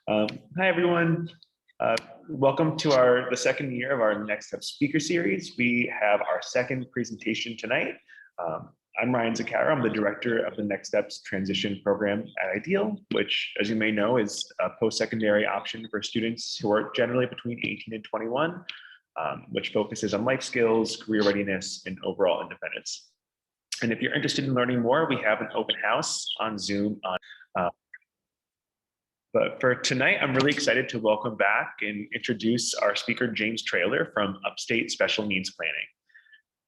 Hi, everyone. Welcome to the second year of our Next Step speaker series. We have our second presentation tonight. I'm Ryan Zaccaro. I'm the director of the Next Steps Transition Program at Ideal, which, as you may know, is a post-secondary option for students who are generally between 18 and 21, which focuses on life skills, career readiness, and overall independence. And if you're interested in learning more, we have an open house on Zoom. But for tonight, I'm really excited to welcome back and introduce our speaker, James Traylor from Upstate Special Needs Planning.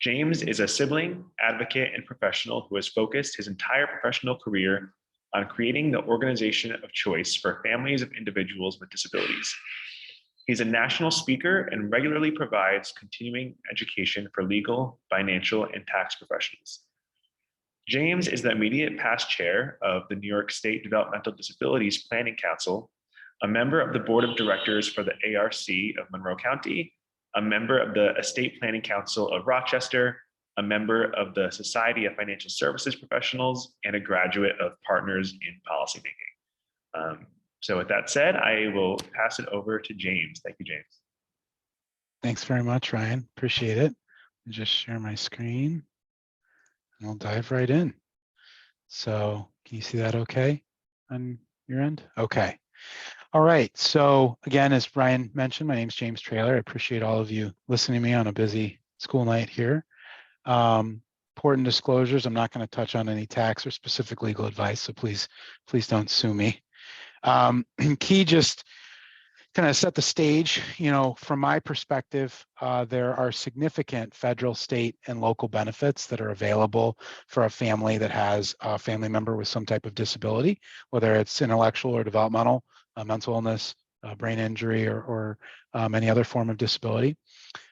James is a sibling, advocate, and professional who has focused his entire professional career on creating the organization of choice for families of individuals with disabilities. He's a national speaker and regularly provides continuing education for legal, financial, and tax professionals. James is the immediate past chair of the New York State Developmental Disabilities Planning Council, a member of the board of directors for the ARC of Monroe County, a member of the Estate Planning Council of Rochester, a member of the Society of Financial Services Professionals, and a graduate of Partners in Policymaking. So with that said, I will pass it over to James. Thank you, James. Thanks very much, Ryan. Appreciate it. I'll just share my screen. And we'll dive right in. So can you see that okay on your end? Okay. All right. So again, as Ryan mentioned, my name is James Traylor. I appreciate all of you listening to me on a busy school night here. Important disclosures. I'm not going to touch on any tax or specific legal advice, so please don't sue me. Key just kind of set the stage, from my perspective, there are significant federal, state, and local benefits that are available for a family that has a family member with some type of disability, whether it's intellectual or developmental, mental illness, brain injury, or any other form of disability.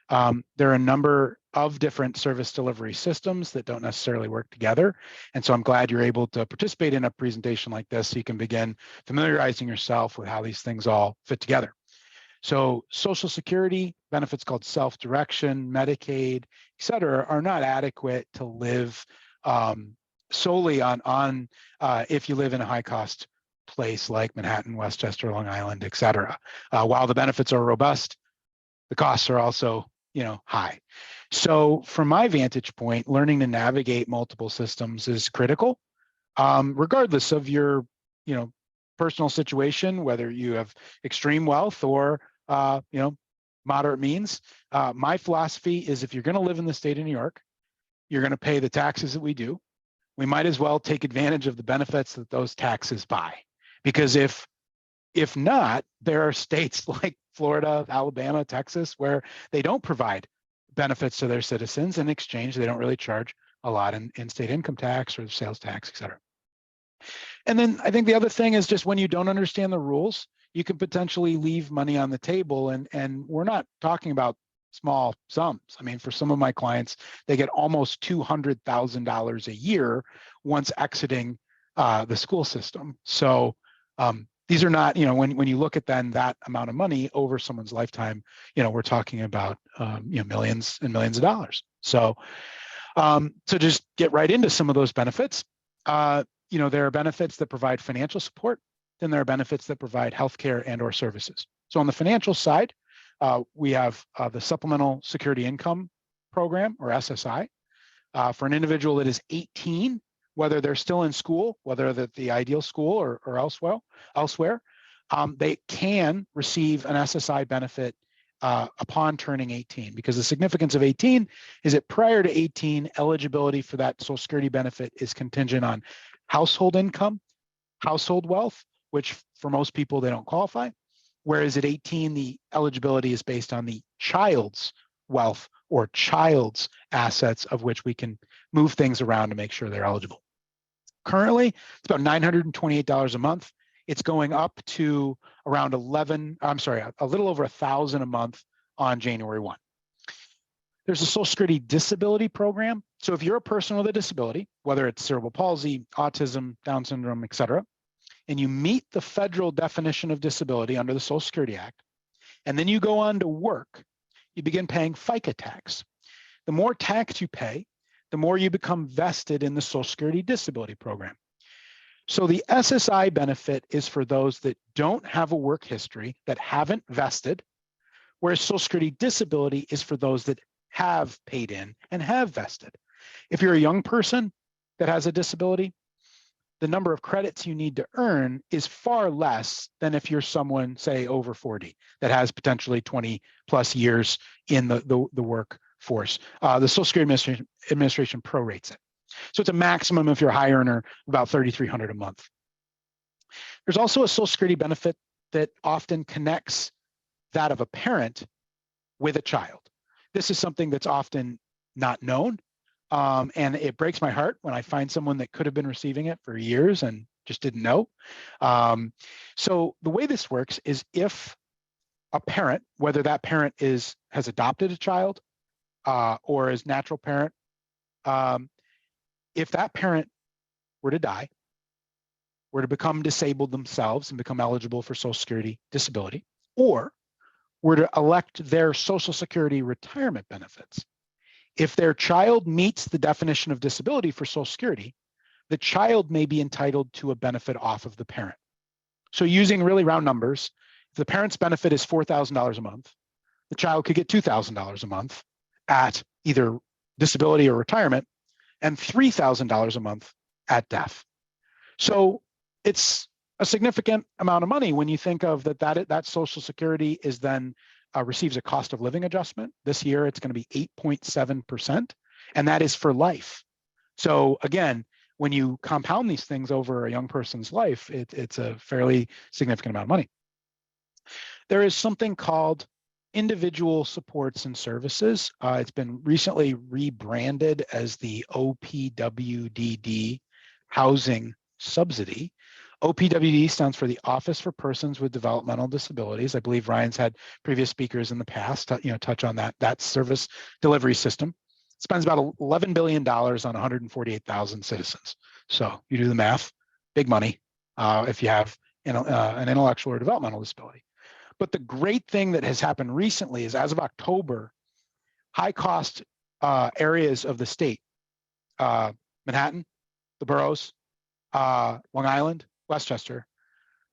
There are a number of different service delivery systems that don't necessarily work together. And so I'm glad you're able to participate in a presentation like this so you can begin familiarizing yourself with how these things all fit together. So Social Security benefits called self-direction, Medicaid, et cetera, are not adequate to live solely on if you live in a high-cost place like Manhattan, Westchester, Long Island, et cetera. While the benefits are robust, the costs are also high. So from my vantage point, learning to navigate multiple systems is critical, regardless of your, personal situation, whether you have extreme wealth or, moderate means. My philosophy is if you're going to live in the state of New York, you're going to pay the taxes that we do. We might as well take advantage of the benefits that those taxes buy, because if not, there are states like Florida, Alabama, Texas, where they don't provide benefits to their citizens. In exchange, they don't really charge a lot in state income tax or sales tax, et cetera. And then I think the other thing is just when you don't understand the rules, you can potentially leave money on the table. And we're not talking about small sums. I mean, for some of my clients, they get almost $200,000 a year once exiting the school system. So these are not, when you look at then that amount of money over someone's lifetime, we're talking about, millions and millions of dollars. So, so just get right into some of those benefits. There are benefits that provide financial support, then there are benefits that provide healthcare and or services. So on the financial side, we have the Supplemental Security Income Program, or SSI, for an individual that is 18, whether they're still in school, whether they're at the ideal school or elsewhere, they can receive an SSI benefit upon turning 18, because the significance of 18 is that prior to 18, eligibility for that Social Security benefit is contingent on household income, household wealth, which for most people, they don't qualify. Whereas at 18, the eligibility is based on the child's wealth or child's assets, of which we can move things around to make sure they're eligible. Currently, it's about $928 a month. It's going up to around a little over $1,000 a month on January 1. There's a Social Security disability program. So if you're a person with a disability, whether it's cerebral palsy, autism, Down syndrome, et cetera, and you meet the federal definition of disability under the Social Security Act, and then you go on to work, you begin paying FICA tax. The more tax you pay, the more you become vested in the Social Security disability program. So the SSI benefit is for those that don't have a work history, that haven't vested, whereas Social Security disability is for those that have paid in and have vested. If you're a young person that has a disability, the number of credits you need to earn is far less than if you're someone, say, over 40 that has potentially 20 plus years in the workforce. The Social Security Administration prorates it. So it's a maximum if you're a high earner, about $3,300 a month. There's also a Social Security benefit that often connects that of a parent with a child. This is something that's often not known. And it breaks my heart when I find someone that could have been receiving it for years and just didn't know. So the way this works is if a parent, whether that parent has adopted a child or is natural parent, if that parent were to die, were to become disabled themselves and become eligible for Social Security disability, or were to elect their Social Security retirement benefits, if their child meets the definition of disability for Social Security, the child may be entitled to a benefit off of the parent. So using really round numbers, if the parent's benefit is $4,000 a month, the child could get $2,000 a month at either disability or retirement, and $3,000 a month at death. So it's a significant amount of money when you think of that Social Security is then receives a cost of living adjustment. This year, it's going to be 8.7%, and that is for life. So again, when you compound these things over a young person's life, it's a fairly significant amount of money. There is something called individual supports and services. It's been recently rebranded as the OPWDD housing subsidy. OPWD stands for the Office for Persons with Developmental Disabilities. I believe Ryan's had previous speakers in the past, touch on that service delivery system. It spends about $11 billion on 148,000 citizens. So you do the math, big money if you have an intellectual or developmental disability. But the great thing that has happened recently is, as of October, high cost areas of the state, Manhattan, the boroughs, Long Island, Westchester,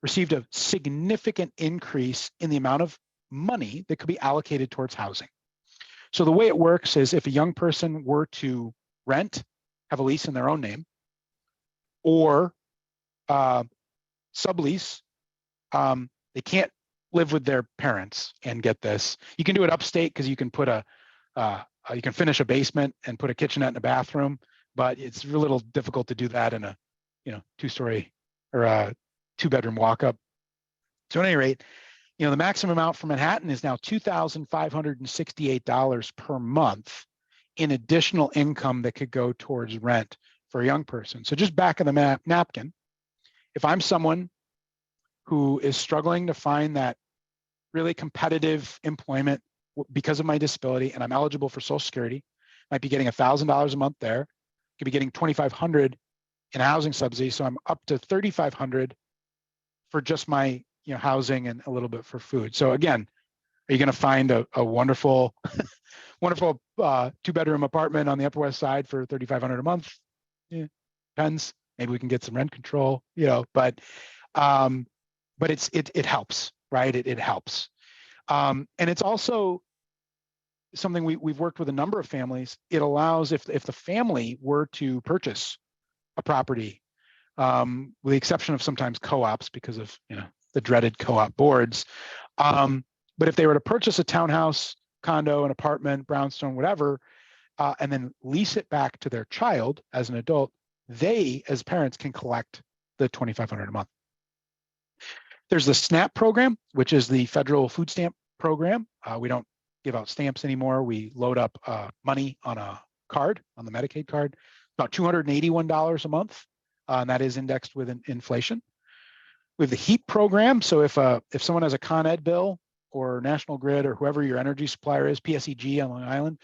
received a significant increase in the amount of money that could be allocated towards housing. So the way it works is if a young person were to rent, have a lease in their own name, or sublease, they can't live with their parents and get this. You can do it upstate because you can put you can finish a basement and put a kitchenette and a bathroom, but it's a little difficult to do that in a two-story or a two-bedroom walk-up. So at any rate, the maximum amount for Manhattan is now $2,568 per month in additional income that could go towards rent for a young person. So just back of the napkin, if I'm someone who is struggling to find that really competitive employment because of my disability and I'm eligible for Social Security, might be getting $1,000 a month there, could be getting $2,500 in housing subsidy, so I'm up to $3,500 for just my housing and a little bit for food. So again, are you going to find a wonderful, wonderful two-bedroom apartment on the Upper West Side for $3,500 a month? Yeah, depends. Maybe we can get some rent control, but it helps, right? It helps, and it's also something we've worked with a number of families. It allows if the family were to purchase a property, with the exception of sometimes co-ops because of the dreaded co-op boards. But if they were to purchase a townhouse, condo, an apartment, brownstone, whatever, and then lease it back to their child as an adult, they as parents can collect the $2,500 a month. There's the SNAP program, which is the federal food stamp program. We don't give out stamps anymore. We load up money on a card, on the Medicaid card, about $281 a month, and that is indexed with inflation. We have the HEAP program. So if someone has a Con Ed bill or National Grid or whoever your energy supplier is, PSEG on Long Island,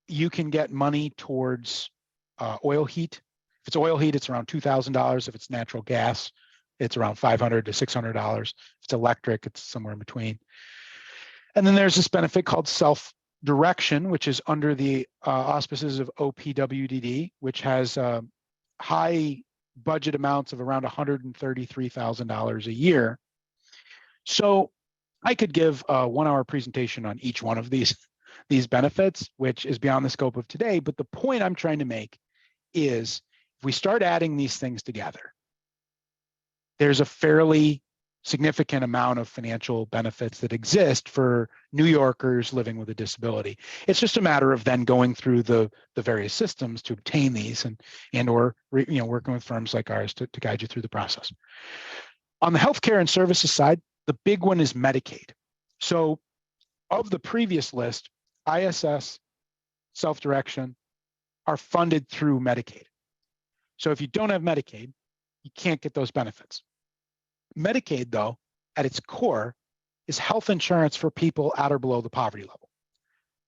you can get money towards oil heat. If it's oil heat, it's around $2,000. If it's natural gas, it's around $500 to $600. If it's electric, it's somewhere in between. And then there's this benefit called self-direction, which is under the auspices of OPWDD, which has high budget amounts of around $133,000 a year. So I could give a 1-hour presentation on each one of these benefits, which is beyond the scope of today. But the point I'm trying to make is if we start adding these things together, there's a fairly significant amount of financial benefits that exist for New Yorkers living with a disability. It's just a matter of then going through the various systems to obtain these and or working with firms like ours to guide you through the process. On the healthcare and services side, the big one is Medicaid. So of the previous list, ISS, self-direction are funded through Medicaid. So if you don't have Medicaid, you can't get those benefits. Medicaid, though, at its core, is health insurance for people at or below the poverty level.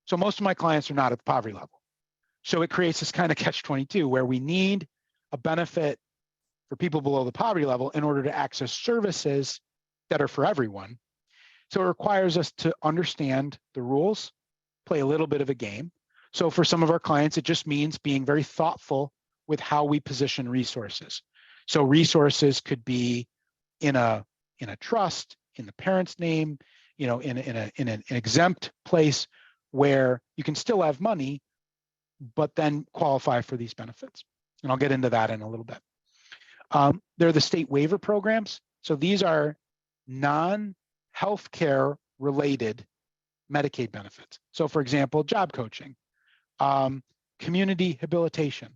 So most of my clients are not at the poverty level. So it creates this kind of catch-22 where we need a benefit for people below the poverty level in order to access services that are for everyone. So it requires us to understand the rules, play a little bit of a game. So for some of our clients, it just means being very thoughtful with how we position resources. So resources could be in a trust, in the parent's name, in an exempt place where you can still have money, but then qualify for these benefits. And I'll get into that in a little bit. There are the state waiver programs. So these are non-healthcare related Medicaid benefits. So for example, job coaching, community habilitation,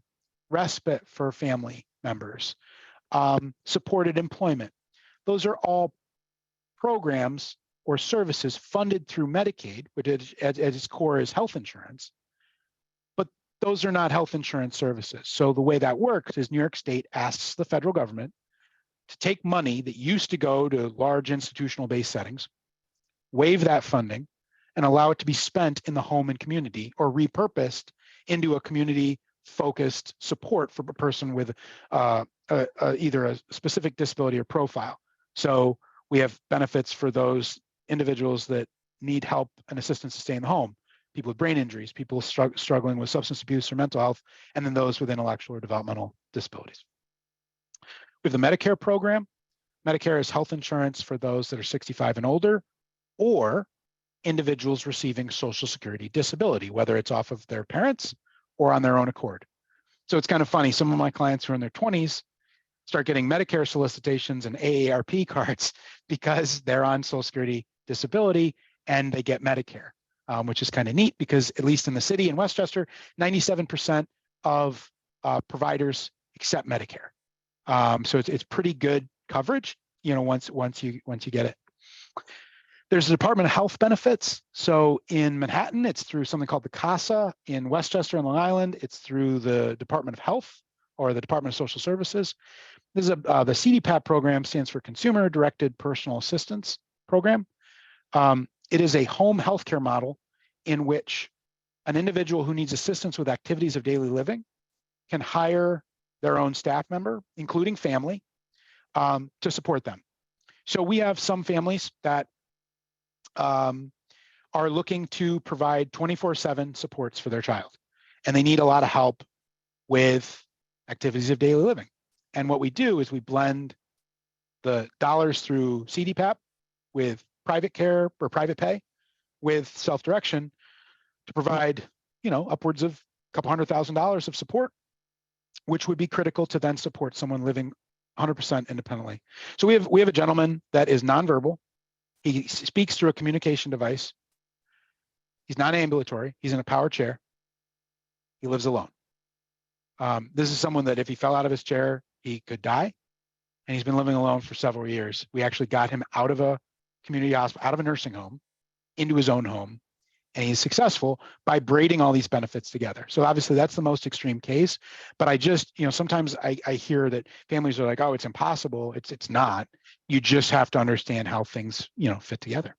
respite for family members, supported employment. Those are all programs or services funded through Medicaid, which at its core is health insurance, but those are not health insurance services. So the way that works is New York State asks the federal government to take money that used to go to large institutional-based settings, waive that funding, and allow it to be spent in the home and community or repurposed into a community-focused support for a person with either a specific disability or profile. So we have benefits for those individuals that need help and assistance to stay in the home, people with brain injuries, people struggling with substance abuse or mental health, and then those with intellectual or developmental disabilities. We have the Medicare program. Medicare is health insurance for those that are 65 and older, or individuals receiving Social Security disability, whether it's off of their parents or on their own accord. So it's kind of funny. Some of my clients who are in their 20s start getting Medicare solicitations and AARP cards because they're on Social Security disability and they get Medicare, which is kind of neat because at least in the city in Westchester, 97% of providers accept Medicare. So it's pretty good coverage, once you get it. There's the Department of Health benefits. So in Manhattan, it's through something called the CASA. In Westchester and Long Island, it's through the Department of Health or the Department of Social Services. This is the CDPAP program, stands for Consumer Directed Personal Assistance Program. It is a home healthcare model in which an individual who needs assistance with activities of daily living can hire their own staff member, including family, to support them. So we have some families that are looking to provide 24/7 supports for their child, and they need a lot of help with activities of daily living. And what we do is we blend the dollars through CDPAP with private care or private pay with self-direction to provide, upwards of a couple $100,000 of support, which would be critical to then support someone living 100% independently. So we have a gentleman that is nonverbal. He speaks through a communication device. He's not ambulatory. He's in a power chair. He lives alone. This is someone that if he fell out of his chair, he could die. And he's been living alone for several years. We actually got him out of a community hospital, out of a nursing home, into his own home. And he's successful by braiding all these benefits together. So obviously that's the most extreme case. But I just, sometimes I hear that families are like, oh, it's impossible. It's not. You just have to understand how things, fit together.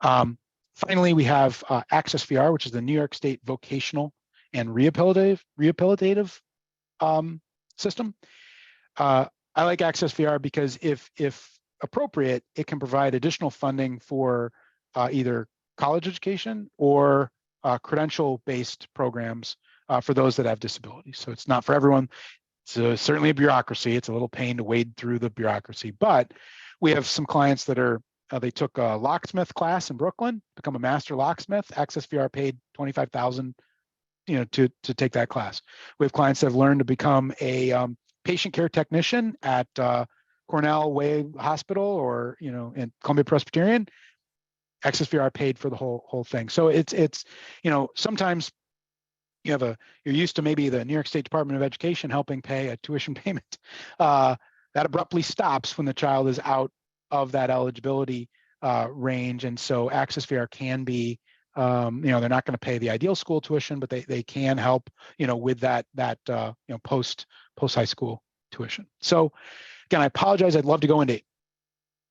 Finally, we have Access VR, which is the New York State Vocational and Rehabilitative system. I like Access VR because if appropriate, it can provide additional funding for either college education or credential-based programs for those that have disabilities. So it's not for everyone. it's certainly a bureaucracy. It's a little pain to wade through the bureaucracy, but we have some clients that are, they took a locksmith class in Brooklyn, become a master locksmith. Access VR paid $25,000, to take that class. We have clients that have learned to become a patient care technician at Cornell Way Hospital or, in Columbia Presbyterian. Access VR paid for the whole thing. So it's sometimes you're used to maybe the New York State Department of Education helping pay a tuition payment. That abruptly stops when the child is out of that eligibility range. And so Access VR can be, they're not going to pay the ideal school tuition, but they can help, with that post high school tuition. So again, I apologize. I'd love to go into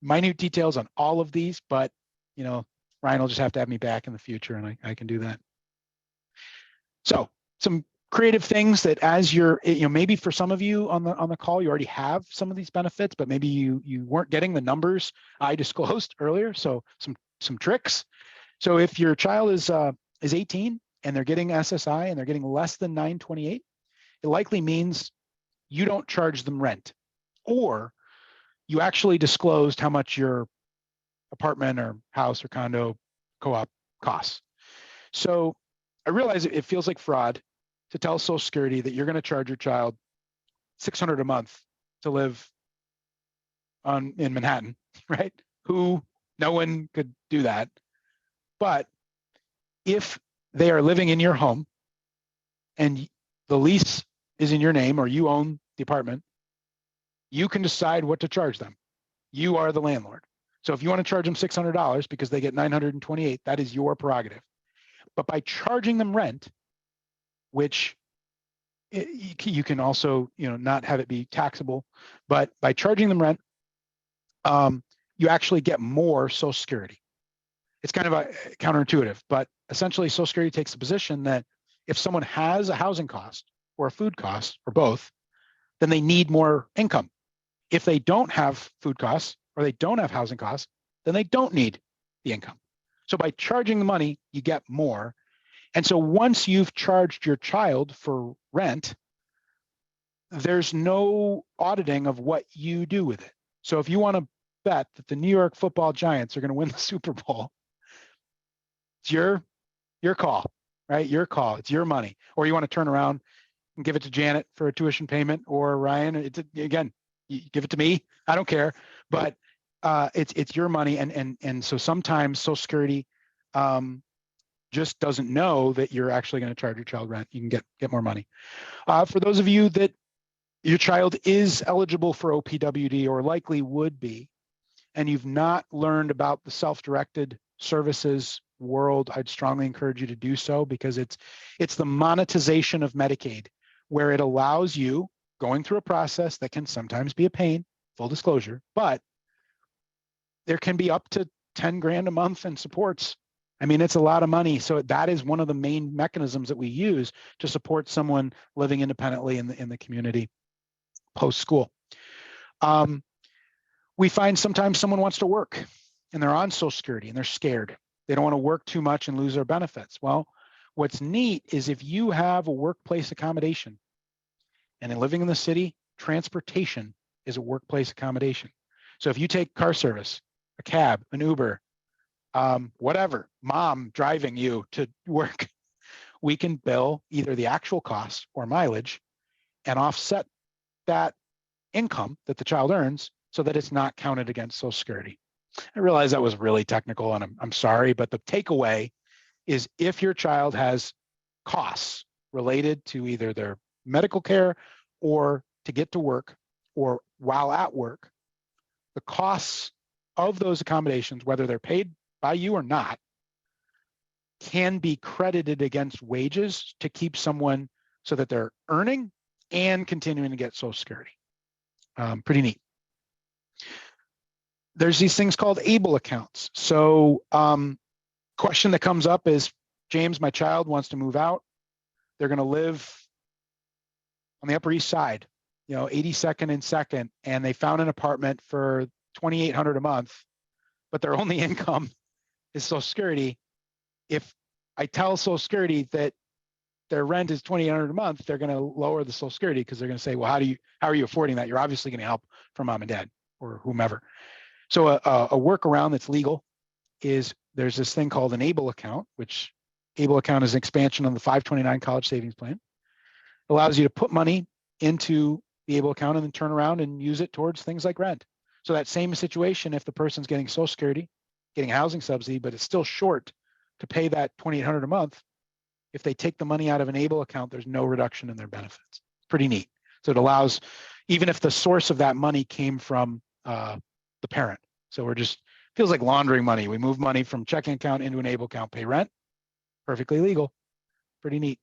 minute details on all of these, but Ryan will just have to have me back in the future, and I can do that. So some creative things that as you're, maybe for some of you on the call, you already have some of these benefits, but maybe you weren't getting the numbers I disclosed earlier. So some tricks. So if your child is 18 and they're getting SSI and they're getting less than 928, it likely means you don't charge them rent, or you actually disclosed how much your apartment or house or condo co-op costs. So I realize it feels like fraud to tell Social Security that you're going to charge your child $600 a month to live in Manhattan, right? No one could do that. But if they are living in your home and the lease is in your name or you own the apartment, you can decide what to charge them. You are the landlord. So if you want to charge them $600 because they get 928, that is your prerogative. But by charging them rent, which you can also, not have it be taxable, but by charging them rent, you actually get more Social Security. It's kind of counterintuitive, but essentially Social Security takes the position that if someone has a housing cost or a food cost or both, then they need more income. If they don't have food costs or they don't have housing costs, then they don't need the income. So by charging the money, you get more. And so once you've charged your child for rent, there's no auditing of what you do with it. So if you want to bet that the New York Football Giants are going to win the Super Bowl, it's your call, right? Your call. It's your money. Or you want to turn around and give it to Janet for a tuition payment, or Ryan. Again, you give it to me. I don't care. But it's your money, and so sometimes Social Security just doesn't know that you're actually going to charge your child rent. You can get more money. For those of you that your child is eligible for OPWD or likely would be, and you've not learned about the self-directed services world, I'd strongly encourage you to do so, because it's the monetization of Medicaid, where it allows you going through a process that can sometimes be a pain, full disclosure, but there can be up to 10 grand a month in supports. I mean, it's a lot of money. So that is one of the main mechanisms that we use to support someone living independently in the community post-school. We find sometimes someone wants to work and they're on Social Security and they're scared. They don't want to work too much and lose their benefits. Well, what's neat is if you have a workplace accommodation, and in living in the city, transportation is a workplace accommodation. So if you take car service, a cab, an Uber, whatever, mom driving you to work, we can bill either the actual costs or mileage and offset that income that the child earns so that it's not counted against Social Security. I realize that was really technical, and I'm sorry, but the takeaway is if your child has costs related to either their medical care or to get to work or while at work, the costs of those accommodations, whether they're paid by you or not, can be credited against wages to keep someone so that they're earning and continuing to get Social Security. Pretty neat. There's these things called ABLE accounts. So question that comes up is, James, my child wants to move out. They're going to live on the Upper East Side, 82nd and 2nd, and they found an apartment for $2,800 a month, but their only income is Social Security. If I tell Social Security that their rent is $2,800 a month, they're going to lower the Social Security because they're going to say, well, how are you affording that? You're obviously getting help from mom and dad or whomever. So a workaround that's legal is there's this thing called an ABLE account, which ABLE account is an expansion on the 529 college savings plan. It allows you to put money into the ABLE account and then turn around and use it towards things like rent. So that same situation, if the person's getting Social Security, getting a housing subsidy, but it's still short to pay that $2,800 a month, if they take the money out of an ABLE account, there's no reduction in their benefits. Pretty neat. So it allows, even if the source of that money came from the parent. So we're just, feels like laundering money. We move money from checking account into an ABLE account, pay rent, perfectly legal. Pretty neat.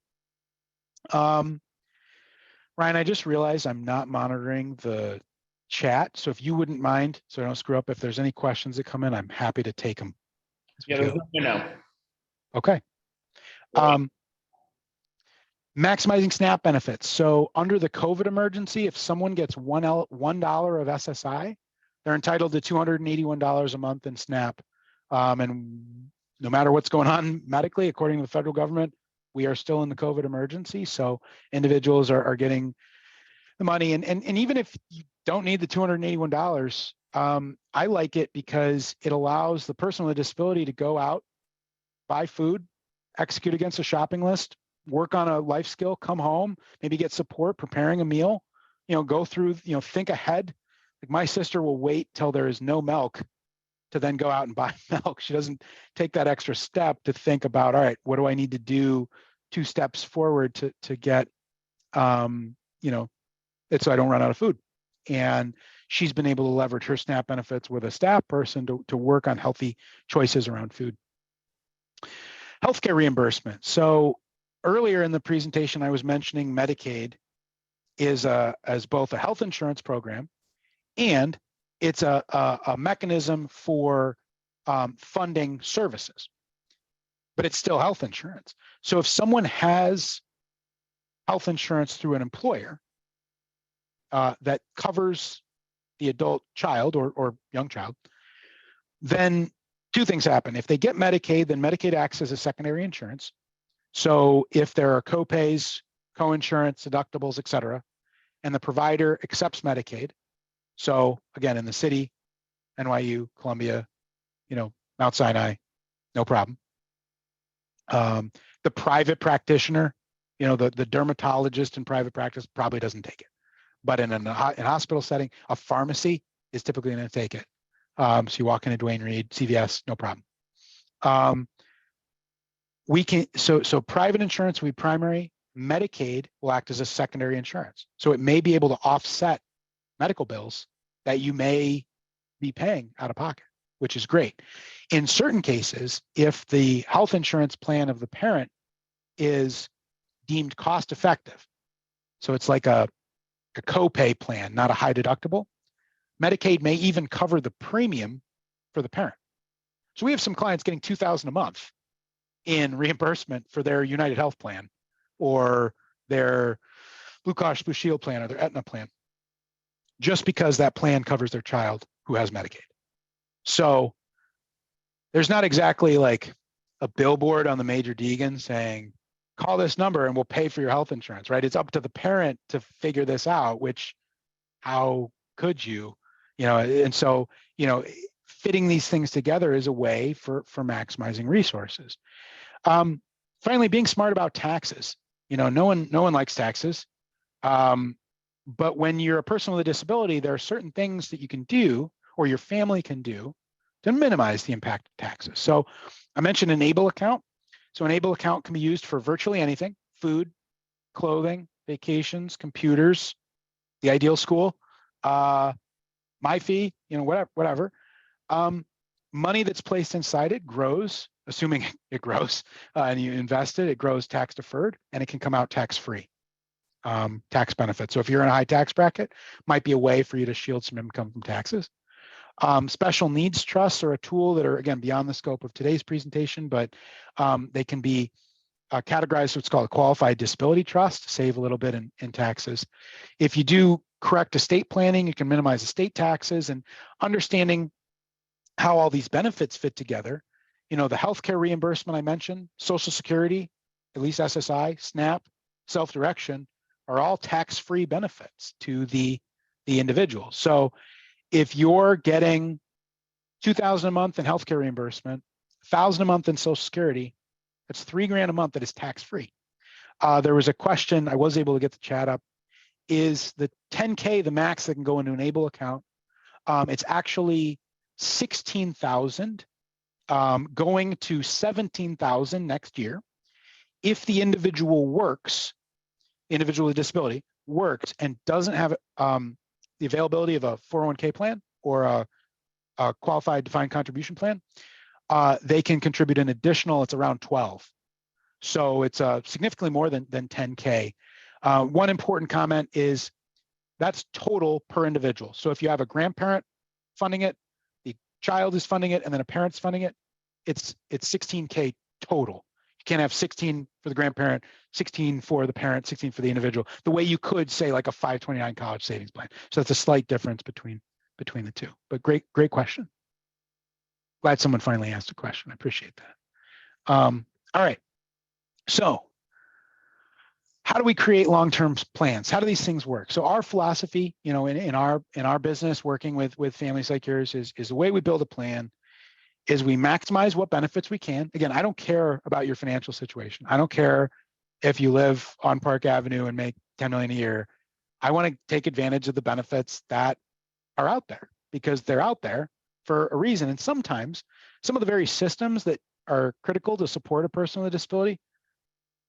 Ryan, I just realized I'm not monitoring the chat. So if you wouldn't mind, so I don't screw up, if there's any questions that come in, I'm happy to take them. Yeah, there's no. Okay. Maximizing SNAP benefits. So under the COVID emergency, if someone gets $1 of SSI, they're entitled to $281 a month in SNAP. And no matter what's going on medically, according to the federal government, we are still in the COVID emergency. So individuals are getting the money. And even if you don't need the $281, I like it because it allows the person with a disability to go out, buy food, execute against a shopping list, work on a life skill, come home, maybe get support preparing a meal, go through, think ahead. Like my sister will wait till there is no milk to then go out and buy milk. She doesn't take that extra step to think about, all right, what do I need to do 2 steps forward to get, it's so I don't run out of food. And she's been able to leverage her SNAP benefits with a staff person to work on healthy choices around food. Healthcare reimbursement. So earlier in the presentation, I was mentioning Medicaid is as both a health insurance program and it's a mechanism for funding services, but it's still health insurance. So if someone has health insurance through an employer that covers the adult child or young child, then 2 things happen. If they get Medicaid, then Medicaid acts as a secondary insurance. So if there are co-pays, co-insurance, deductibles, et cetera, and the provider accepts Medicaid, so again, in the city, NYU, Columbia, Mount Sinai, no problem. The private practitioner, the dermatologist in private practice probably doesn't take it. But in a hospital setting, a pharmacy is typically going to take it. So you walk into Duane Reade, CVS, no problem. We can, so private insurance will be primary. Medicaid will act as a secondary insurance. So it may be able to offset medical bills that you may be paying out of pocket, which is great. In certain cases, if the health insurance plan of the parent is deemed cost effective, so it's like a copay plan, not a high deductible, Medicaid may even cover the premium for the parent. So we have some clients getting $2,000 a month in reimbursement for their United Health plan or their Blue Cross Blue Shield plan or their Aetna plan, just because that plan covers their child who has Medicaid. So there's not exactly like a billboard on the major Deegan saying, call this number and we'll pay for your health insurance, right? It's up to the parent to figure this out, which how could you, and so, fitting these things together is a way for maximizing resources. Finally, being smart about taxes. No one likes taxes. But when you're a person with a disability, there are certain things that you can do or your family can do to minimize the impact of taxes. So I mentioned an ABLE account. So an ABLE account can be used for virtually anything: food, clothing, vacations, computers, the ideal school, my fee, whatever. Money that's placed inside it grows, assuming it grows, and you invest it, it grows tax deferred, and it can come out tax free. Tax benefits. So if you're in a high tax bracket, might be a way for you to shield some income from taxes. Special needs trusts are a tool that are, again, beyond the scope of today's presentation, but they can be categorized as what's called a qualified disability trust to save a little bit in taxes. If you do correct estate planning, you can minimize estate taxes, and understanding how all these benefits fit together. The healthcare reimbursement I mentioned, Social Security, at least SSI, SNAP, self-direction, are all tax-free benefits to the individual. So if you're getting $2,000 a month in healthcare reimbursement, $1,000 a month in Social Security, that's $3,000 a month that is tax-free. There was a question, I was able to get the chat up, is the 10K the max that can go into an ABLE account? It's actually 16,000, going to 17,000 next year. If the individual works, the individual with a disability works and doesn't have the availability of a 401k plan or a qualified defined contribution plan, they can contribute an additional, it's around 12. So it's significantly more than 10K. One important comment is that's total per individual. So if you have a grandparent funding it, the child is funding it, and then a parent's funding it, it's 16K total. You can't have 16 for the grandparent, 16 for the parent, 16 for the individual, the way you could say like a 529 college savings plan. So that's a slight difference between the two. But great question. Glad someone finally asked a question. I appreciate that. All right. So how do we create long-term plans? How do these things work? So our philosophy, in our business, working with families like yours, is the way we build a plan is we maximize what benefits we can. Again, I don't care about your financial situation. I don't care if you live on Park Avenue and make 10 million a year. I want to take advantage of the benefits that are out there because they're out there for a reason. And sometimes some of the very systems that are critical to support a person with a disability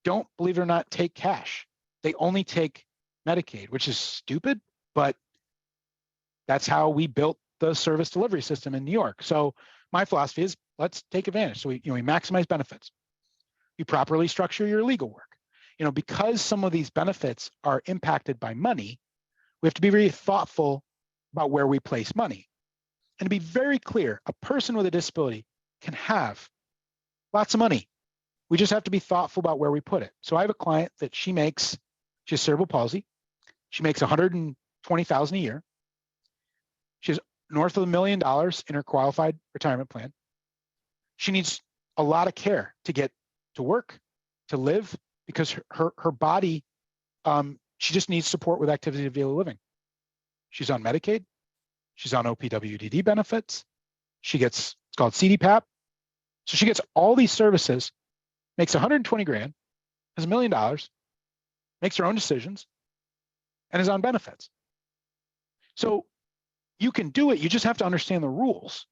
don't, believe it or not, take cash. They only take Medicaid, which is stupid, but that's how we built the service delivery system in New York. So my philosophy is let's take advantage. So we maximize benefits. You properly structure your legal work. Because some of these benefits are impacted by money, we have to be very thoughtful about where we place money. And to be very clear, a person with a disability can have lots of money. We just have to be thoughtful about where we put it. So I have a client that she has cerebral palsy. She makes $120,000 a year. She has north of $1 million in her qualified retirement plan. She needs a lot of care to get to work, to live, because her body, she just needs support with activity of daily living. She's on Medicaid. She's on OPWDD benefits. She gets, it's called CDPAP. So she gets all these services, makes 120 grand, has $1 million, makes her own decisions, and is on benefits. So you can do it. You just have to understand the rules.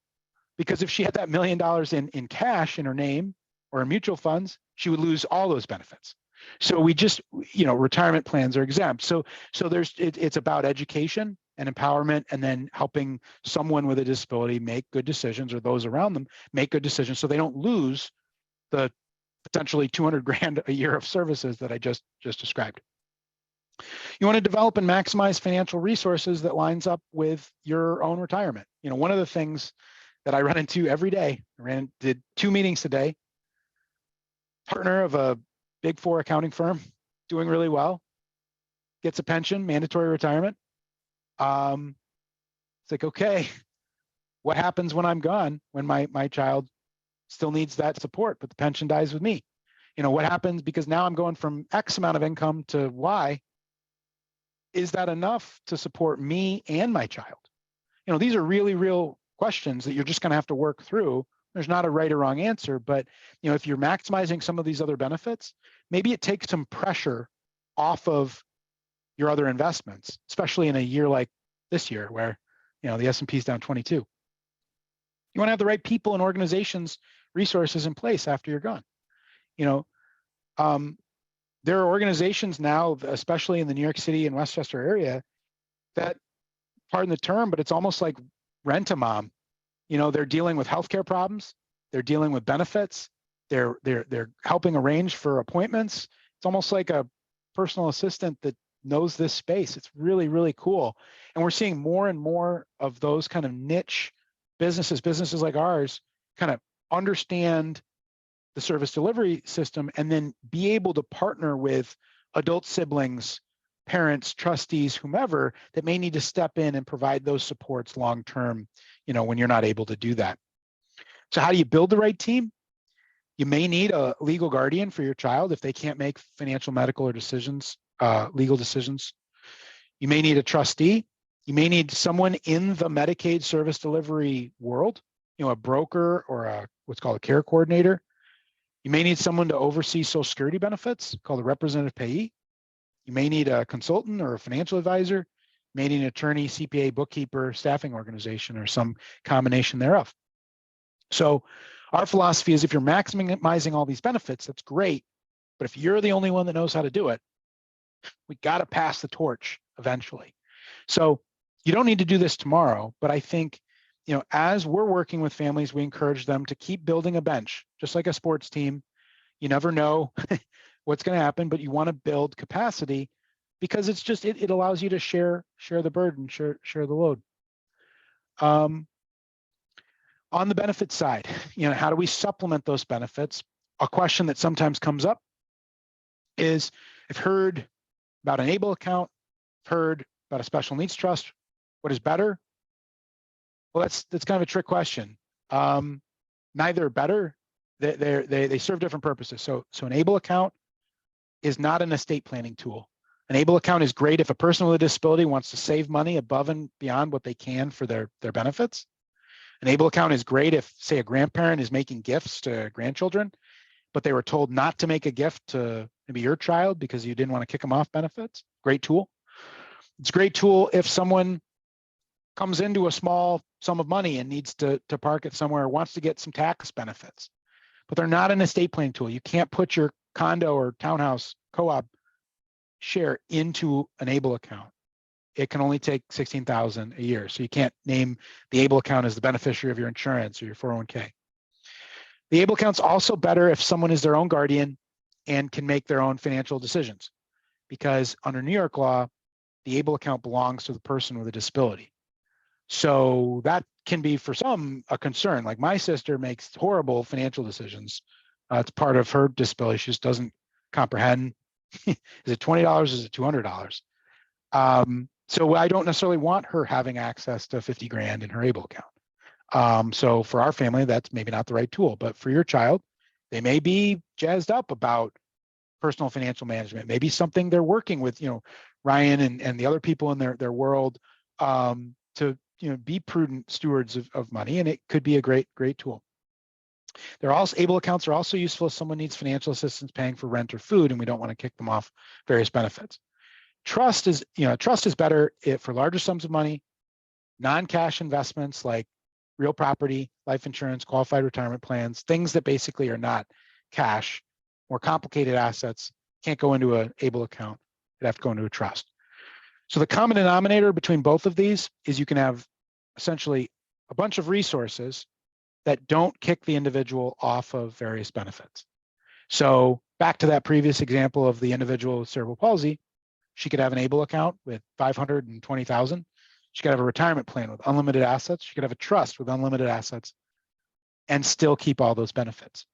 Because if she had that $1 million in cash in her name or in mutual funds, she would lose all those benefits. So we just, retirement plans are exempt. So it's about education and empowerment, and then helping someone with a disability make good decisions, or those around them make good decisions, so they don't lose the potentially 200 grand a year of services that I just described. You want to develop and maximize financial resources that lines up with your own retirement. One of the things that I run into every day, did 2 meetings today, partner of a Big 4 accounting firm, doing really well, gets a pension, mandatory retirement. It's like, okay, what happens when I'm gone, when my child still needs that support, but the pension dies with me? What happens because now I'm going from X amount of income to Y? Is that enough to support me and my child? These are really real questions that you're just going to have to work through. There's not a right or wrong answer, but if you're maximizing some of these other benefits, maybe it takes some pressure off of your other investments, especially in a year like this year where the S&P is down 22. You want to have the right people and organizations, resources in place after you're gone. There are organizations now, especially in the New York City and Westchester area, that, pardon the term, but it's almost like rent-a-mom. They're dealing with healthcare problems. They're dealing with benefits. They're helping arrange for appointments. It's almost like a personal assistant that knows this space. It's really, really cool. And we're seeing more and more of those kind of niche businesses like ours, kind of understand the service delivery system and then be able to partner with adult siblings, parents, trustees, whomever, that may need to step in and provide those supports long-term, when you're not able to do that. So how do you build the right team? You may need a legal guardian for your child if they can't make financial, medical, or legal decisions. You may need a trustee. You may need someone in the Medicaid service delivery world, a broker or what's called a care coordinator. You may need someone to oversee Social Security benefits, called a representative payee. You may need a consultant or a financial advisor. You may need an attorney, CPA, bookkeeper, staffing organization, or some combination thereof. So our philosophy is if you're maximizing all these benefits, that's great. But if you're the only one that knows how to do it, we got to pass the torch eventually. So you don't need to do this tomorrow, but I think, as we're working with families, we encourage them to keep building a bench, just like a sports team. You never know what's going to happen, but you want to build capacity because it's just, it allows you to share the burden, share the load. On the benefit side, how do we supplement those benefits? A question that sometimes comes up is, I've heard about an ABLE account, I've heard about a special needs trust. What is better? Well, that's kind of a trick question. Neither are better. They serve different purposes. So an ABLE account is not an estate planning tool. An ABLE account is great if a person with a disability wants to save money above and beyond what they can for their benefits. An ABLE account is great if, say, a grandparent is making gifts to grandchildren, but they were told not to make a gift to maybe your child because you didn't want to kick them off benefits. Great tool. It's a great tool if someone comes into a small sum of money and needs to park it somewhere, wants to get some tax benefits, but they're not an estate planning tool. You can't put your condo or townhouse co-op share into an ABLE account. It can only take $16,000 a year. So you can't name the ABLE account as the beneficiary of your insurance or your 401k. The ABLE account's also better if someone is their own guardian and can make their own financial decisions, because under New York law, the ABLE account belongs to the person with a disability. So that can be for some a concern. Like my sister makes horrible financial decisions. It's part of her disability. She just doesn't comprehend. Is it $20? Is it $200? So I don't necessarily want her having access to 50 grand in her ABLE account. So for our family, that's maybe not the right tool, but for your child, they may be jazzed up about personal financial management, maybe something they're working with, Ryan and the other people in their world to be prudent stewards of money, and it could be a great tool. They're also, ABLE accounts are also useful if someone needs financial assistance paying for rent or food, and we don't want to kick them off various benefits. Trust is better for larger sums of money, non-cash investments like real property, life insurance, qualified retirement plans, things that basically are not cash. More complicated assets can't go into an ABLE account. It'd have to go into a trust. So the common denominator between both of these is you can have essentially a bunch of resources that don't kick the individual off of various benefits. So back to that previous example of the individual with cerebral palsy, she could have an ABLE account with $520,000. She could have a retirement plan with unlimited assets. She could have a trust with unlimited assets and still keep all those benefits.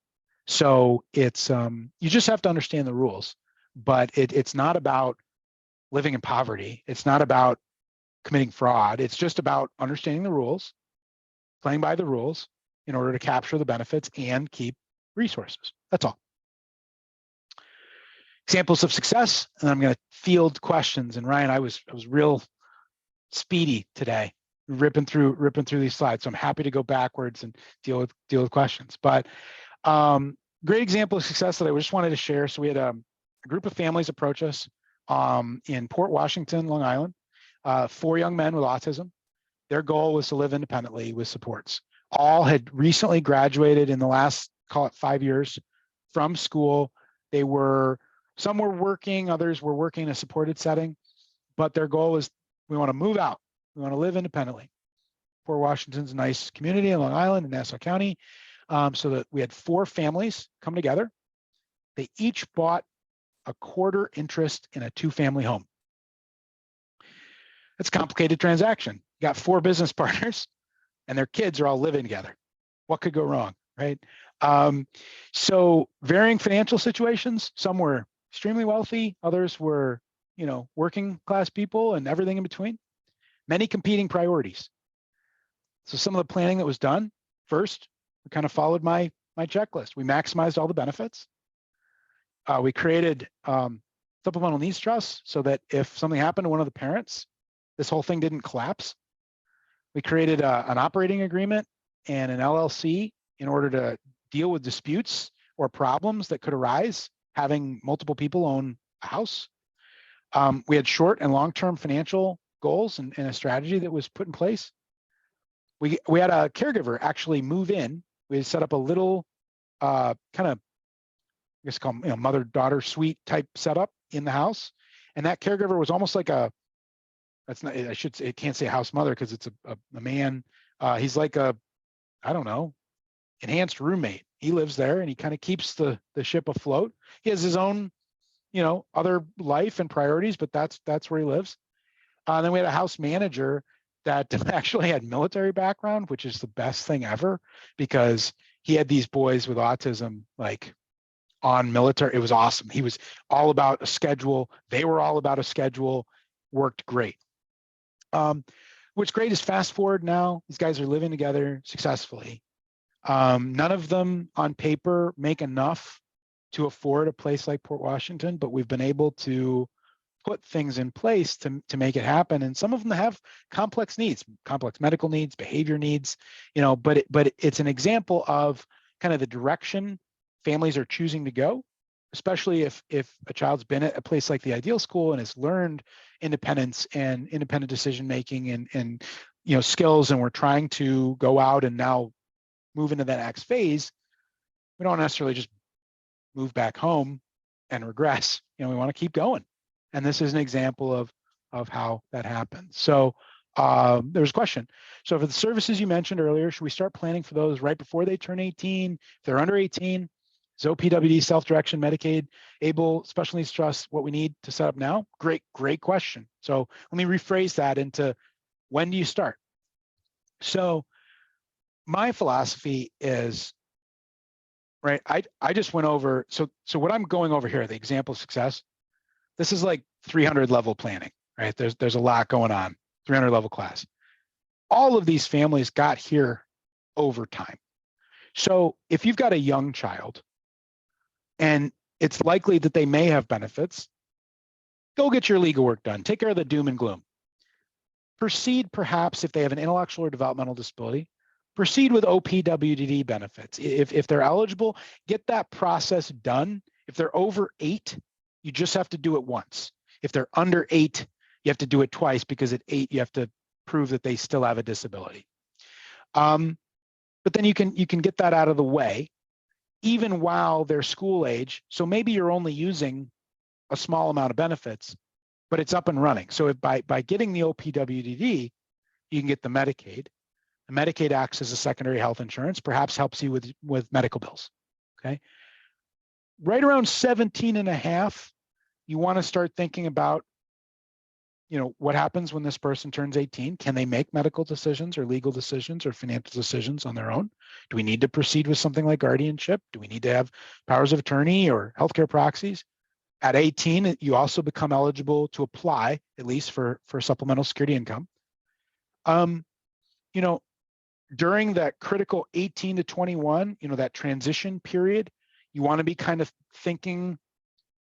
So it's you just have to understand the rules, but it's not about living in poverty. It's not about committing fraud. It's just about understanding the rules, playing by the rules in order to capture the benefits and keep resources. That's all. Examples of success, and I'm going to field questions. And Ryan, I was real speedy today, ripping through these slides. So I'm happy to go backwards and deal with questions. But great example of success that I just wanted to share. So we had a group of families approach us in Port Washington, Long Island, 4 young men with autism. Their goal was to live independently with supports. All had recently graduated in the last, call it 5 years, from school. Some were working, others were working in a supported setting, but their goal is we want to move out. We want to live independently. Port Washington's a nice community in Long Island and Nassau County. So that we had 4 families come together. They each bought a quarter interest in a 2-family home. It's a complicated transaction. You got 4 business partners and their kids are all living together. What could go wrong, right? So varying financial situations, some were extremely wealthy, others were, working class people and everything in between. Many competing priorities. So some of the planning that was done, first, we kind of followed my my checklist. We maximized all the benefits. We created supplemental needs trusts so that if something happened to one of the parents, this whole thing didn't collapse. We created an operating agreement and an LLC in order to deal with disputes or problems that could arise having multiple people own a house. We had short and long-term financial goals and a strategy that was put in place. We had a caregiver actually move in. We had set up a little kind of, I guess called mother-daughter suite type setup in the house. And that caregiver was almost like a, that's not, I should say, it can't say house mother because it's a man. He's like a, I don't know, enhanced roommate. He lives there and he kind of keeps the ship afloat. He has his own, other life and priorities, but that's where he lives. Then we had a house manager that actually had military background, which is the best thing ever because he had these boys with autism like on military. It was awesome. He was all about a schedule. They were all about a schedule. Worked great. What's great is fast forward now, these guys are living together successfully. None of them on paper make enough to afford a place like Port Washington, but we've been able to put things in place to make it happen. And some of them have complex needs, complex medical needs, behavior needs, but it's an example of kind of the direction families are choosing to go, especially if a child's been at a place like the Ideal School and has learned independence and independent decision-making and skills, and we're trying to go out and now move into that next phase. We don't necessarily just move back home and regress. We want to keep going. And this is an example of how that happens. So there was a question. So for the services you mentioned earlier, should we start planning for those right before they turn 18? If they're under 18, is OPWD, self-direction, Medicaid, ABLE, special needs trust what we need to set up now? Great question. So let me rephrase that into when do you start? So my philosophy is, right, I just went over, so what I'm going over here, the example of success, this is like 300 level planning, right? There's a lot going on, 300 level class. All of these families got here over time. So if you've got a young child and it's likely that they may have benefits, go get your legal work done. Take care of the doom and gloom. Proceed perhaps if they have an intellectual or developmental disability, proceed with OPWDD benefits. If they're eligible, get that process done. If they're over 8, you just have to do it once. If they're under 8, you have to do it twice because at 8, you have to prove that they still have a disability. But then you can get that out of the way, even while they're school age. So maybe you're only using a small amount of benefits, but it's up and running. So if by getting the OPWDD, you can get the Medicaid. The Medicaid acts as a secondary health insurance, perhaps helps you with medical bills, okay? Right around 17 and a half, you want to start thinking about, what happens when this person turns 18? Can they make medical decisions or legal decisions or financial decisions on their own? Do we need to proceed with something like guardianship? Do we need to have powers of attorney or healthcare proxies? At 18, you also become eligible to apply, at least for supplemental security income. During that critical 18 to 21, that transition period, you want to be kind of thinking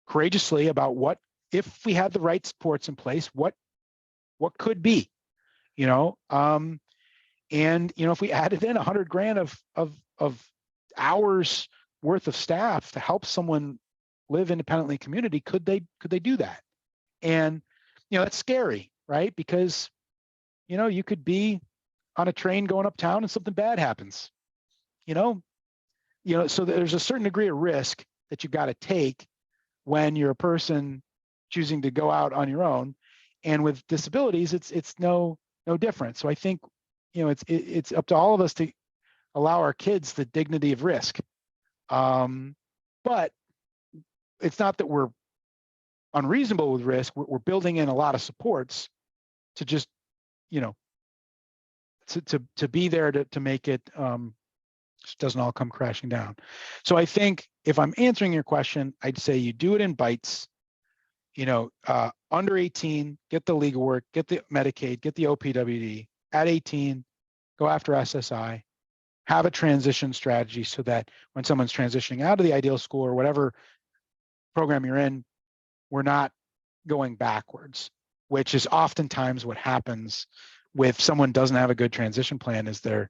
courageously about what, if we had the right supports in place, what could be, and if we added in 100 grand of hours worth of staff to help someone live independently in community, could they do that? And that's scary, right? Because you could be on a train going uptown and something bad happens, so there's a certain degree of risk that you've got to take when you're a person choosing to go out on your own. And with disabilities, it's no different. So I think, it's up to all of us to allow our kids the dignity of risk. But it's not that we're unreasonable with risk. We're building in a lot of supports to just, to be there to make it just doesn't all come crashing down. So I think if I'm answering your question, I'd say you do it in bites. Under 18, get the legal work, get the Medicaid, get the OPWD. At 18, go after SSI. have a transition strategy so that when someone's transitioning out of the ideal school or whatever program you're in, we're not going backwards, which is oftentimes what happens with someone doesn't have a good transition plan is they're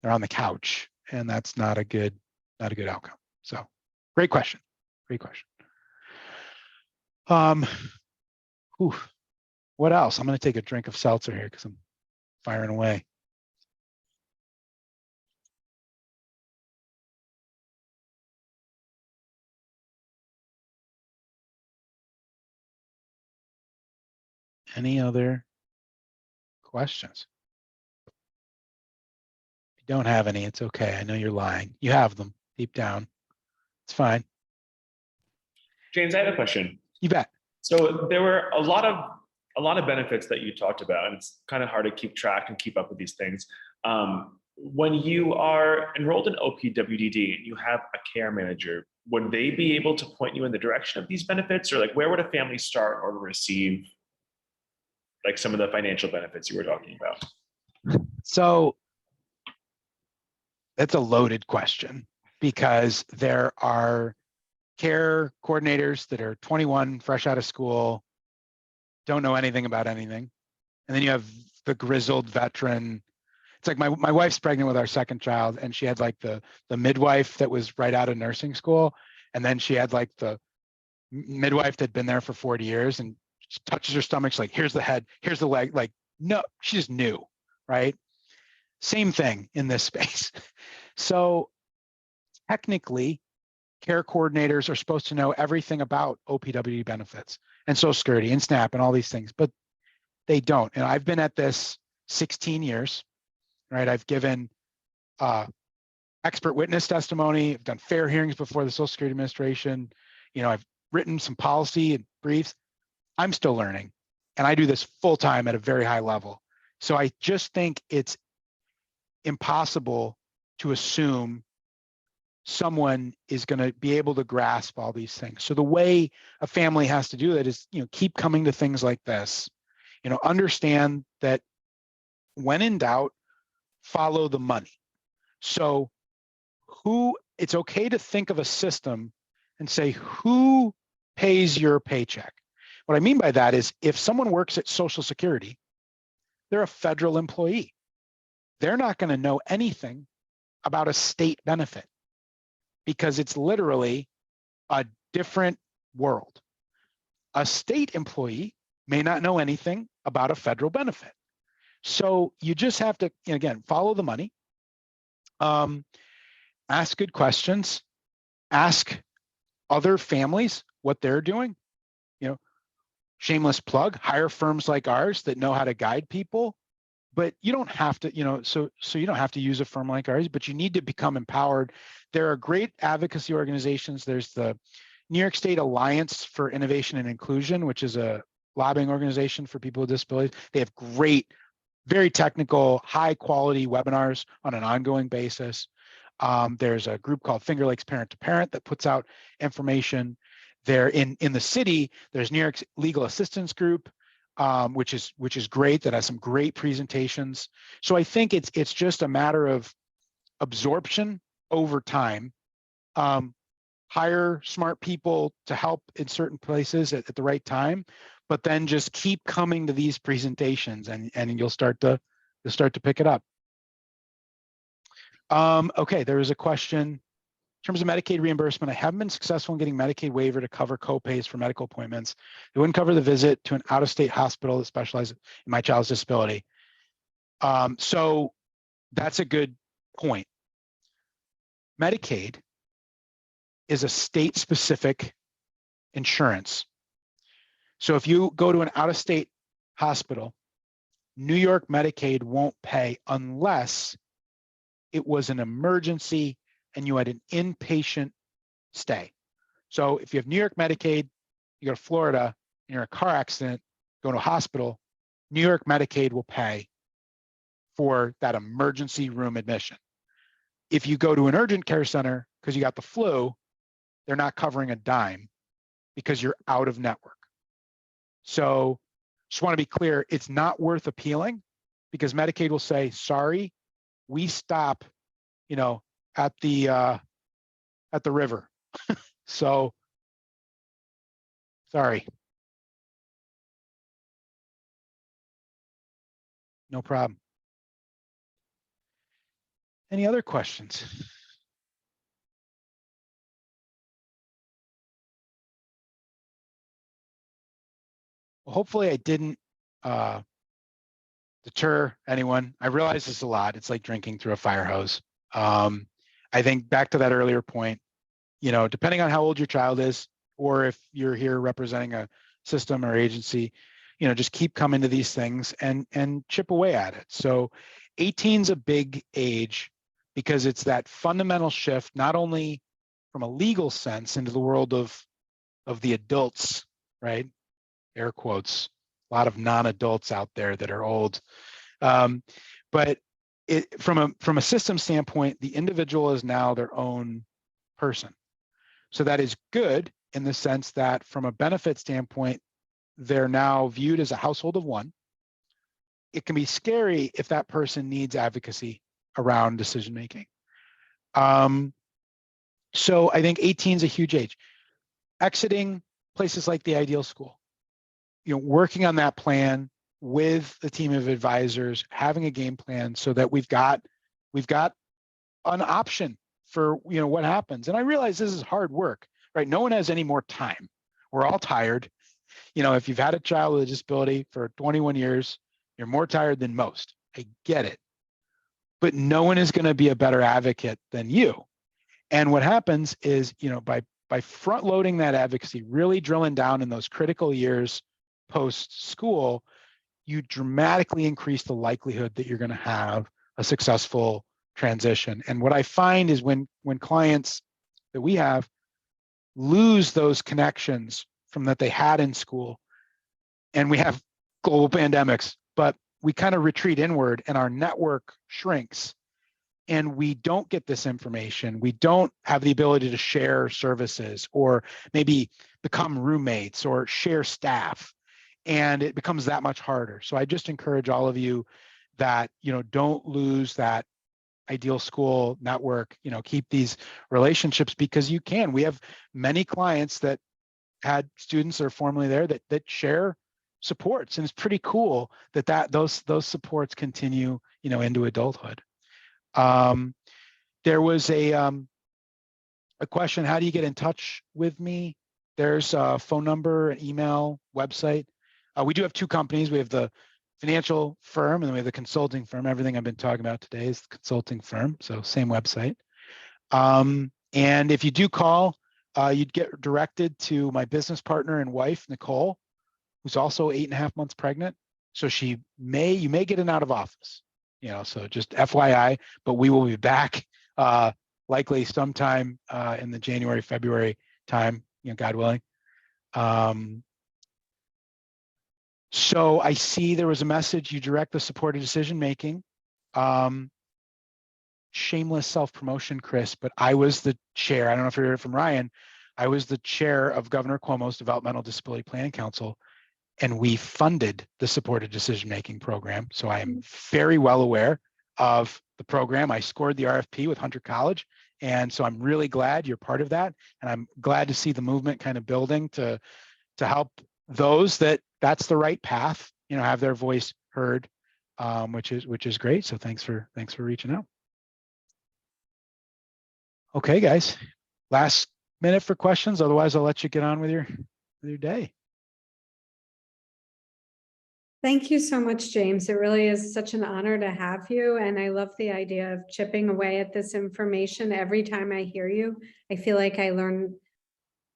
on the couch, and that's not a good outcome. So great question. What else? I'm going to take a drink of seltzer here because I'm firing away. Any other questions? If you don't have any, it's okay. I know you're lying. You have them deep down. It's fine. James, I have a question. You bet. So there were a lot of benefits that you talked about, and it's kind of hard to keep track and keep up with these things. When you are enrolled in OPWDD and you have a care manager, would they be able to point you in the direction of these benefits, or like where would a family start or receive like some of the financial benefits you were talking about? So that's a loaded question because there are care coordinators that are 21, fresh out of school, don't know anything about anything. And then you have the grizzled veteran. It's like my wife's pregnant with our second child, and she had like the midwife that was right out of nursing school. And then she had like the midwife that'd been there for 40 years and she touches her stomach. She's like, here's the head, here's the leg. Like, no, she just knew, right? Same thing in this space. So technically, care coordinators are supposed to know everything about OPWD benefits and Social Security and SNAP and all these things, but they don't. And I've been at this 16 years, right? I've given expert witness testimony. I've done fair hearings before the Social Security Administration. I've written some policy and briefs. I'm still learning, and I do this full time at a very high level. So I just think it's impossible to assume someone is going to be able to grasp all these things. So the way a family has to do that is, keep coming to things like this. Understand that when in doubt, follow the money. So it's okay to think of a system and say, who pays your paycheck? What I mean by that is if someone works at Social Security, they're a federal employee. They're not going to know anything about a state benefit because it's literally a different world. A state employee may not know anything about a federal benefit. So you just have to, again, follow the money, ask good questions, ask other families what they're doing. Shameless plug, hire firms like ours that know how to guide people, but you don't have to, so you don't have to use a firm like ours, but you need to become empowered. There are great advocacy organizations. There's the New York State Alliance for Innovation and Inclusion, which is a lobbying organization for people with disabilities. They have great, very technical, high quality webinars on an ongoing basis. There's a group called Finger Lakes Parent to Parent that puts out information. There in the city, there's New York's Legal Assistance Group, which is great, that has some great presentations. So I think it's just a matter of absorption over time. Hire smart people to help in certain places at the right time, but then just keep coming to these presentations and you'll start to pick it up. Okay, there was a question. In terms of Medicaid reimbursement, I haven't been successful in getting Medicaid waiver to cover co-pays for medical appointments. It wouldn't cover the visit to an out-of-state hospital that specializes in my child's disability. So that's a good point. Medicaid is a state-specific insurance. So if you go to an out-of-state hospital, New York Medicaid won't pay unless it was an emergency and you had an inpatient stay. So if you have New York Medicaid, you go to Florida, and you're in a car accident, go to a hospital, New York Medicaid will pay for that emergency room admission. If you go to an urgent care center because you got the flu, they're not covering a dime because you're out of network. So just want to be clear, it's not worth appealing because Medicaid will say, sorry, we stop at the river. So sorry. No problem. Any other questions? Well, hopefully I didn't deter anyone. I realize this a lot. It's like drinking through a fire hose. I think back to that earlier point, depending on how old your child is, or if you're here representing a system or agency, just keep coming to these things and chip away at it. So 18 is a big age because it's that fundamental shift, not only from a legal sense into the world of the adults, right? Air quotes, a lot of non-adults out there that are old. But from a system standpoint, the individual is now their own person. So that is good in the sense that from a benefit standpoint, they're now viewed as a household of one. It can be scary if that person needs advocacy around decision-making. So I think 18 is a huge age. Exiting places like the Ideal School, working on that plan with a team of advisors, having a game plan so that we've got an option for what happens. And I realize this is hard work, right? No one has any more time. We're all tired. If you've had a child with a disability for 21 years, you're more tired than most. I get it. But no one is going to be a better advocate than you. And what happens is, by front loading that advocacy, really drilling down in those critical years post-school, you dramatically increase the likelihood that you're going to have a successful transition. And what I find is when clients that we have lose those connections from that they had in school, and we have global pandemics, but we kind of retreat inward and our network shrinks, and we don't get this information. We don't have the ability to share services or maybe become roommates or share staff. And it becomes that much harder. So I just encourage all of you that, don't lose that Ideal School network, keep these relationships because you can. We have many clients that had students that are formerly there that share supports. And it's pretty cool that those supports continue, into adulthood. There was a question, how do you get in touch with me? There's a phone number, an email, website. We do have two companies. We have the financial firm and then we have the consulting firm. Everything I've been talking about today is the consulting firm, so same website. And if you do call, you'd get directed to my business partner and wife, Nicole, who's also 8.5 months pregnant. So you may get an out of office, so just FYI, but we will be back likely sometime in the January, February time, God willing. So I see there was a message, you direct the supported decision-making. Shameless self-promotion, Chris, but I was the chair. I don't know if you heard it from Ryan. I was the chair of Governor Cuomo's Developmental Disability Planning Council, and we funded the supported decision-making program. So I am very well aware of the program. I scored the RFP with Hunter College. And so I'm really glad you're part of that. And I'm glad to see the movement kind of building to help those that's the right path, have their voice heard, which is great. So thanks for reaching out. Okay, guys, last minute for questions. Otherwise, I'll let you get on with your day. Thank you so much, James. It really is such an honor to have you. And I love the idea of chipping away at this information. Every time I hear you, I feel like I learn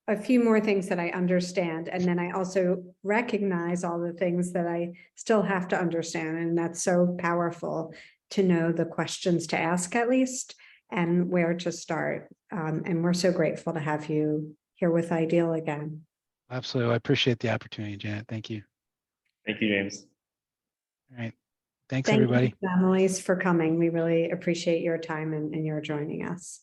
a few more things that I understand. And then I also recognize all the things that I still have to understand. And that's so powerful to know the questions to ask at least and where to start. And we're so grateful to have you here with Ideal again. Absolutely. I appreciate the opportunity, Janet. Thank you. Thank you, James. All right. Thanks, everybody. Thank you, families, for coming. We really appreciate your time and your joining us.